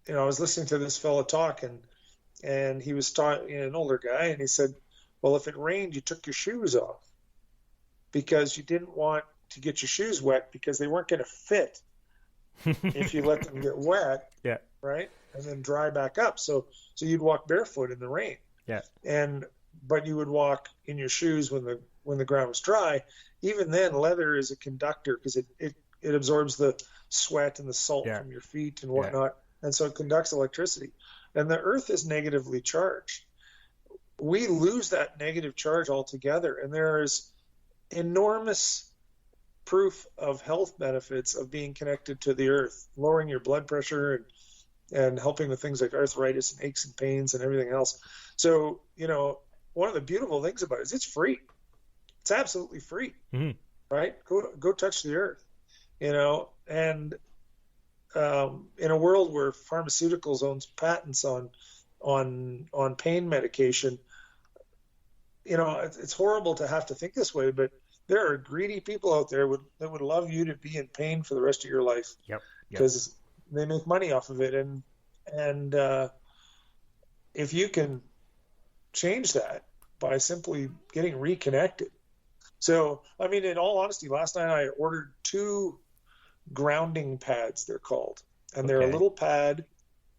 I was listening to this fellow talk, and he was talking, an older guy, and he said, well, if it rained, you took your shoes off because you didn't want to get your shoes wet because they weren't going to fit if you let them get wet, Yeah. right? And then dry back up. So you'd walk barefoot in the rain. Yeah. But you would walk in your shoes when the ground was dry. Even then, leather is a conductor because it absorbs the sweat and the salt Yeah. from your feet and Yeah. whatnot, and so it conducts electricity. And the earth is negatively charged. We lose that negative charge altogether, and there is enormous proof of health benefits of being connected to the earth, lowering your blood pressure and helping with things like arthritis and aches and pains and everything else. So, one of the beautiful things about it is it's free. It's absolutely free, Mm-hmm. right? Go touch the earth, and in a world where pharmaceuticals owns patents on pain medication, it's horrible to have to think this way, but there are greedy people out there that would love you to be in pain for the rest of your life. Yep. Because they make money off of it, and if you can change that by simply getting reconnected. So, I mean, in all honesty, last night I ordered 2 grounding pads, they're called, and they're a little pad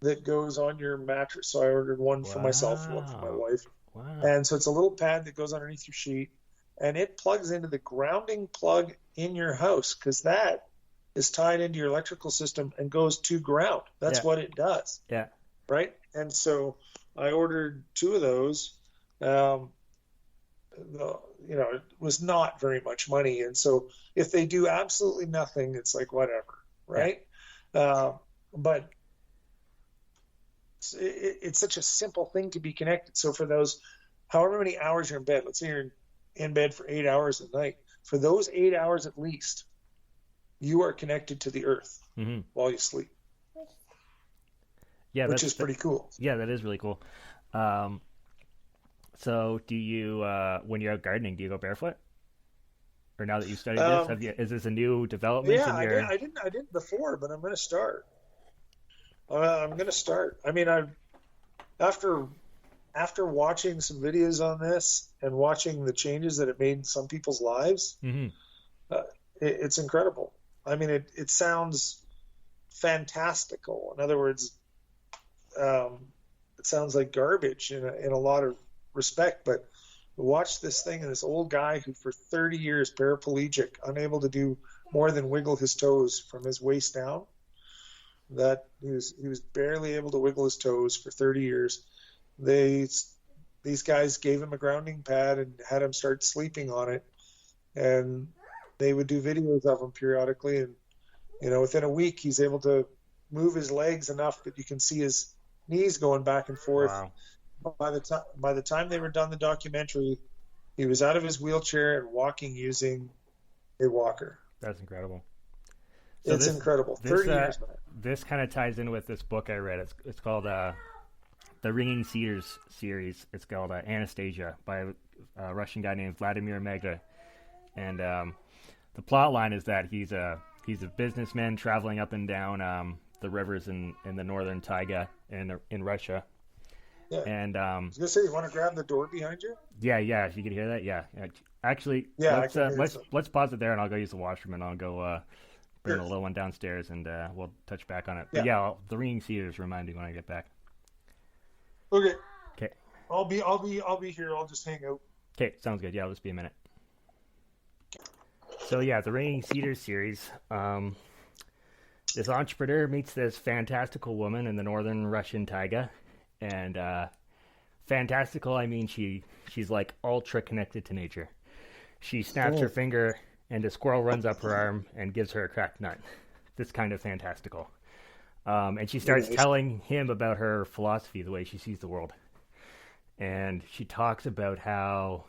that goes on your mattress. So I ordered one for myself and one for my wife. Wow. And so it's a little pad that goes underneath your sheet, and it plugs into the grounding plug in your house, because that is tied into your electrical system and goes to ground. That's what it does. Yeah. Right. And so I ordered 2 of those. It was not very much money. And so if they do absolutely nothing, it's like, whatever. Right. But it's such a simple thing to be connected. So for those, however many hours you're in bed, let's say you're in bed for 8 hours a night, for those 8 hours at least, you are connected to the earth while you sleep. Yeah, which is pretty cool. Yeah, that is really cool. So do you, when you're out gardening, do you go barefoot? Or now that you've studied this, is this a new development? Yeah, I didn't before, but I'm going to start. I mean, after watching some videos on this and watching the changes that it made in some people's lives, it's incredible. I mean, it sounds fantastical. In other words, it sounds like garbage in a lot of respect, but watch this thing and this old guy who for 30 years paraplegic, unable to do more than wiggle his toes from his waist down. That he was barely able to wiggle his toes for 30 years. These guys gave him a grounding pad and had him start sleeping on it, and they would do videos of him periodically, and within a week he's able to move his legs enough that you can see his knees going back and forth. Wow. By the time they were done the documentary, he was out of his wheelchair and walking using a walker. That's incredible. So it's incredible. 30 years back. This kind of ties in with this book I read. It's called the Ringing Cedars series. It's called Anastasia by a Russian guy named Vladimir Megla. And the plot line is that he's a businessman traveling up and down the rivers in the northern taiga in Russia. Yeah. And I was gonna say, you want to grab the door behind you? Yeah. If you can hear that, yeah. Actually, let's pause it there, and I'll go use the washroom, and I'll go bring the little one downstairs, and we'll touch back on it. But the Ringing Cedars remind me when I get back. Okay. Okay. I'll be here. I'll just hang out. Okay, sounds good. Yeah, I'll just be a minute. So yeah, the Ringing Cedars series. This entrepreneur meets this fantastical woman in the northern Russian taiga. And fantastical, I mean she's like ultra connected to nature. She snaps her finger and a squirrel runs up her arm and gives her a cracked nut. This kind of fantastical. And she starts telling him about her philosophy, the way she sees the world. And she talks about how,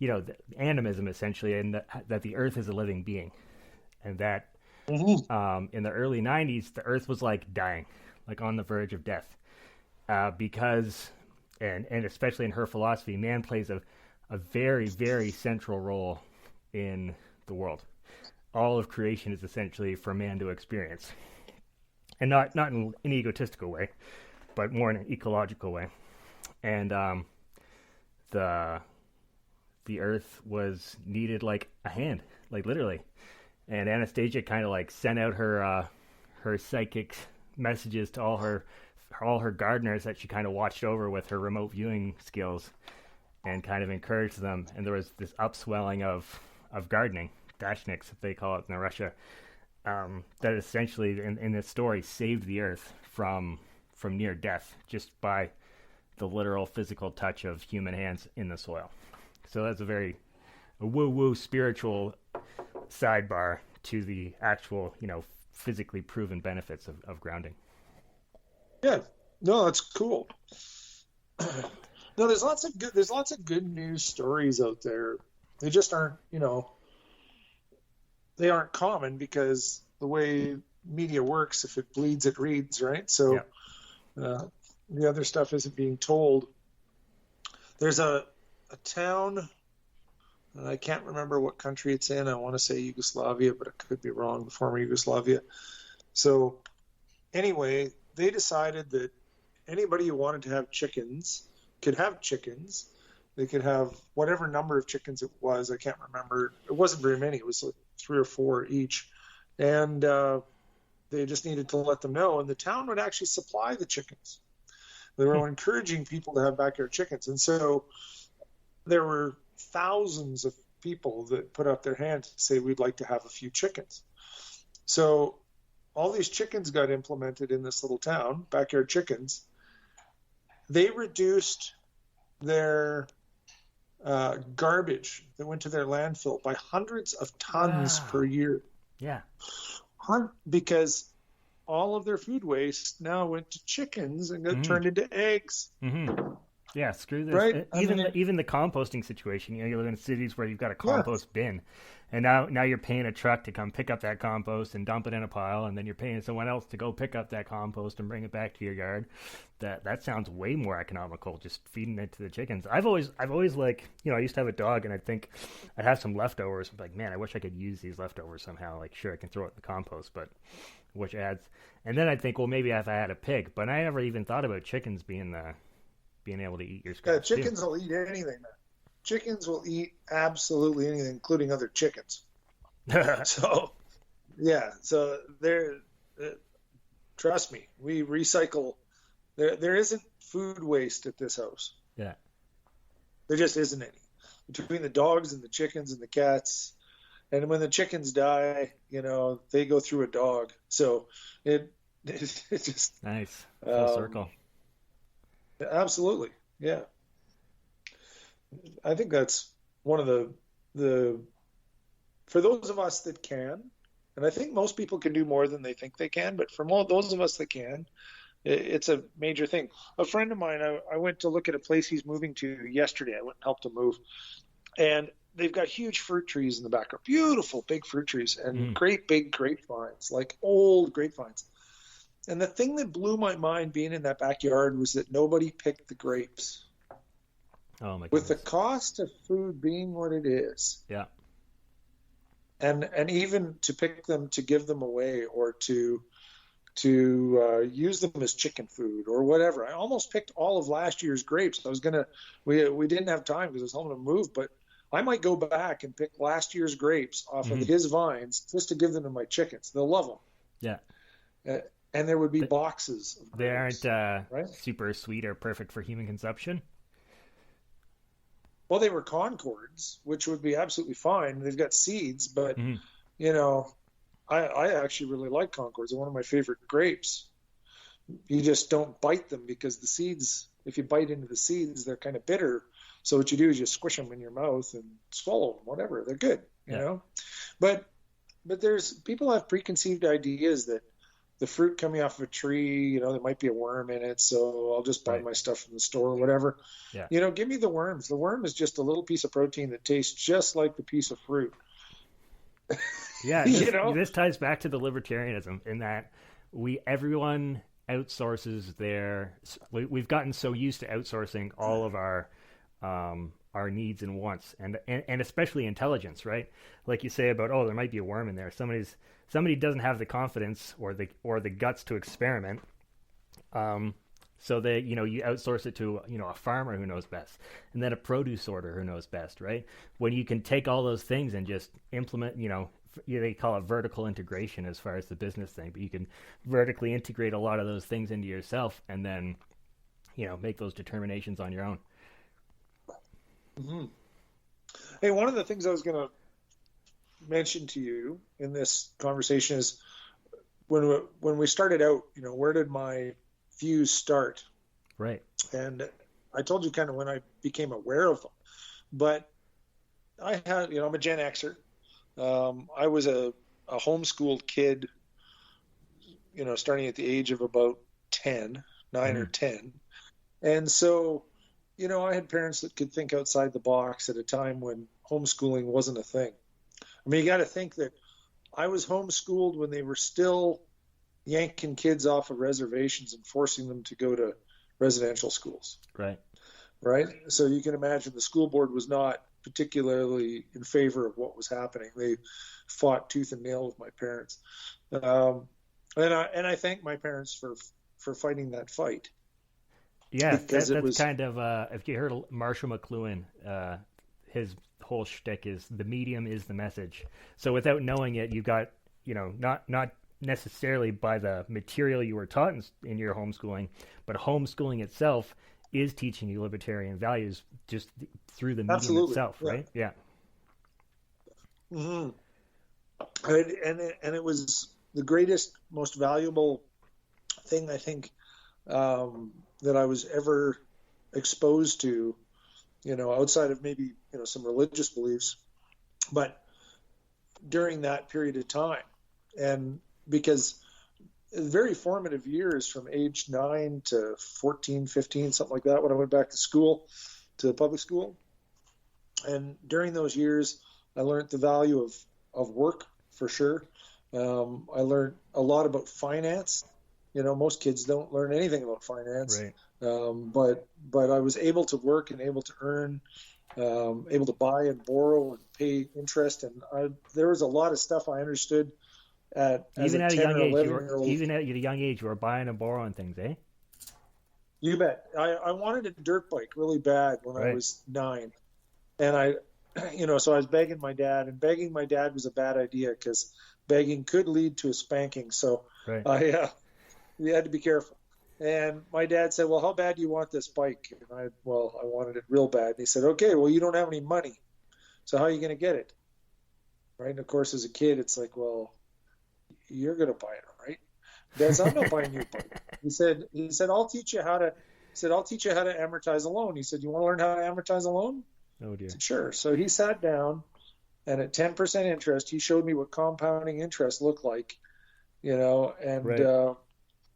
the animism essentially, and that the earth is a living being. And that in the early 90s, the earth was like dying, like on the verge of death. Because, and especially in her philosophy, man plays a very, very central role in the world. All of creation is essentially for man to experience. and not in an egotistical way, but more in an ecological way. And the the Earth was needed like a hand, like literally. And Anastasia kind of like sent out her psychic messages to all her gardeners that she kind of watched over with her remote viewing skills, and kind of encouraged them. And there was this upswelling of gardening, dashniks, they call it in Russia, that essentially in this story saved the Earth from near death just by the literal physical touch of human hands in the soil. So that's a woo-woo spiritual sidebar to the actual, physically proven benefits of grounding. Yeah, no, that's cool. No, there's lots of good news stories out there. They just aren't, they aren't common because the way media works, if it bleeds, it reads, right? So the other stuff isn't being told. There's a town, and I can't remember what country it's in. I want to say Yugoslavia, but it could be wrong, the former Yugoslavia. So anyway, they decided that anybody who wanted to have chickens could have chickens. They could have whatever number of chickens it was. I can't remember. It wasn't very many. It was like 3 or 4 each. And they just needed to let them know. And the town would actually supply the chickens. They were encouraging people to have backyard chickens. And so there were thousands of people that put up their hand to say, we'd like to have a few chickens. So all these chickens got implemented in this little town, backyard chickens. They reduced their garbage that went to their landfill by hundreds of tons per year. Yeah. Because all of their food waste now went to chickens and got turned into eggs. Mm-hmm. Yeah, screw this. Right? Even the composting situation. You live in cities where you've got a compost bin, and now you're paying a truck to come pick up that compost and dump it in a pile, and then you're paying someone else to go pick up that compost and bring it back to your yard. That sounds way more economical, just feeding it to the chickens. I've always like, I used to have a dog, and I'd think I'd have some leftovers. I'm like, man, I wish I could use these leftovers somehow. Like, sure, I can throw it in the compost, but which adds. And then I'd think, well, maybe if I had a pig, but I never even thought about chickens being able to eat your scraps. Yeah, chickens will eat anything, man. Chickens will eat absolutely anything, including other chickens. So they're trust me, we recycle. There isn't food waste at this house. Yeah. There just isn't any. Between the dogs and the chickens and the cats, and when the chickens die, they go through a dog. So it just nice full circle. Absolutely, yeah. I think that's one of the for those of us that can, and I think most people can do more than they think they can, but for those of us that can, it's a major thing. A friend of mine, I went to look at a place he's moving to yesterday. I went and helped him move, and they've got huge fruit trees in the background, beautiful big fruit trees, and great big grapevines, like old grapevines. And the thing that blew my mind being in that backyard was that nobody picked the grapes. Oh my goodness. With the cost of food being what it is. Yeah. And even to pick them, to give them away, or to use them as chicken food or whatever. I almost picked all of last year's grapes. We didn't have time because I was helping him move, but I might go back and pick last year's grapes off of his vines just to give them to my chickens. They'll love them. Yeah. And there would be boxes of grapes. They aren't right? Super sweet or perfect for human consumption? Well, they were Concords, which would be absolutely fine. They've got seeds, but, I actually really like Concords. They're one of my favorite grapes. You just don't bite them because the seeds, if you bite into the seeds, they're kind of bitter. So what you do is you squish them in your mouth and swallow them, whatever. They're good, you know? But there's people have preconceived ideas that the fruit coming off of a tree, there might be a worm in it, so I'll just buy my stuff from the store or whatever. Yeah. Give me the worms. The worm is just a little piece of protein that tastes just like the piece of fruit. Yeah, this ties back to the libertarianism in that everyone outsources we've gotten so used to outsourcing all of our needs and wants and especially intelligence, right? Like you say about, there might be a worm in there. Somebody's somebody doesn't have the confidence or the guts to experiment, so that you outsource it to a farmer who knows best, and then a produce sorter who knows best, right? When you can take all those things and just implement, they call it vertical integration as far as the business thing, but you can vertically integrate a lot of those things into yourself, and then make those determinations on your own. Mm-hmm. Hey, one of the things I was going to mention to you in this conversation is when we started out, where did my views start? Right. And I told you kind of when I became aware of them, but I had, I'm a Gen Xer. I was a homeschooled kid, starting at the age of about 9 or 10. And so, I had parents that could think outside the box at a time when homeschooling wasn't a thing. I mean, you got to think that I was homeschooled when they were still yanking kids off of reservations and forcing them to go to residential schools. Right. Right. So you can imagine the school board was not particularly in favor of what was happening. They fought tooth and nail with my parents. And I thank my parents for fighting that fight. Yeah, that's kind of, if you heard Marshall McLuhan, his whole shtick is the medium is the message. So without knowing it, you got, not necessarily by the material you were taught in your homeschooling, but homeschooling itself is teaching you libertarian values just through the medium Absolutely. itself, right? Yeah. Mm-hmm. And it was the greatest, most valuable thing I think that I was ever exposed to, outside of maybe some religious beliefs, but during that period of time. And because very formative years from age 9 to 14, 15, something like that, when I went back to school, to public school. And during those years, I learned the value of work for sure. I learned a lot about finance. Most kids don't learn anything about finance, right. But I was able to work and able to earn, able to buy and borrow and pay interest. And there was a lot of stuff I understood even at a young age, you were buying and borrowing things, eh? You bet. I wanted a dirt bike really bad when I was 9. And so I was begging my dad, and begging my dad was a bad idea because begging could lead to a spanking. So we had to be careful. And my dad said, well, how bad do you want this bike? And I wanted it real bad. And he said, okay, well, you don't have any money. So how are you going to get it? Right. And of course, as a kid, it's like, well, you're going to buy it, right? Dad said, I'm not buying your bike. He said, I'll teach you how to amortize a loan. He said, you want to learn how to amortize a loan? Oh dear. I said, sure. So he sat down, and at 10% interest, he showed me what compounding interest looked like, and how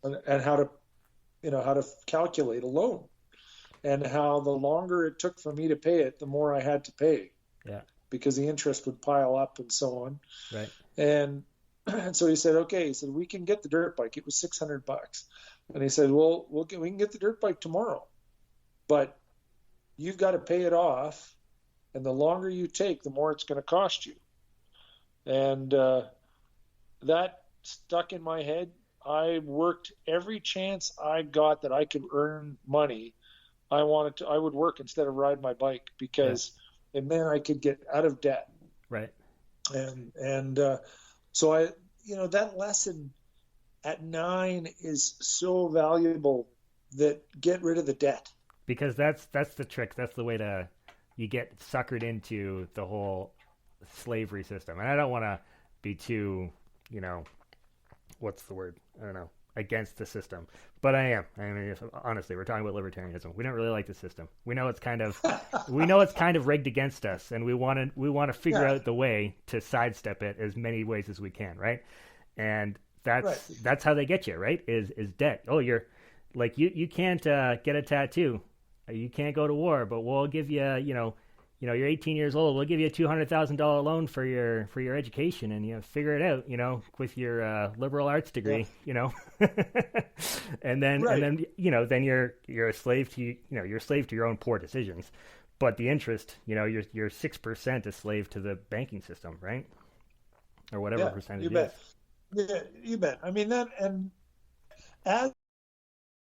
to calculate a loan, and how the longer it took for me to pay it, the more I had to pay. Yeah. Because the interest would pile up and so on. Right. And so he said, okay, he said, we can get the dirt bike. It was $600. And he said, well, we can get the dirt bike tomorrow, but you've got to pay it off. And the longer you take, the more it's going to cost you. And that stuck in my head. I worked every chance I got that I could earn money. I would work instead of ride my bike and then I could get out of debt. Right. And so that lesson at 9 is so valuable, that get rid of the debt. Because that's the trick. That's the way you get suckered into the whole slavery system. And I don't want to be too, what's the word? I don't know, against the system. But I am. I mean, honestly, we're talking about libertarianism. We don't really like the system. We know it's kind of rigged against us, and we want to figure out the way to sidestep it as many ways as we can, right? And that's how they get you, right? Is debt. Oh, you're like you can't get a tattoo, you can't go to war, but we'll give you you're 18 years old. We'll give you a $200,000 loan for your education, and figure it out, with your liberal arts degree, and then you're a slave to you're a slave to your own poor decisions, but the interest, you're 6% a slave to the banking system, right? Or whatever percentage it is. Yeah, you bet. I mean that, and as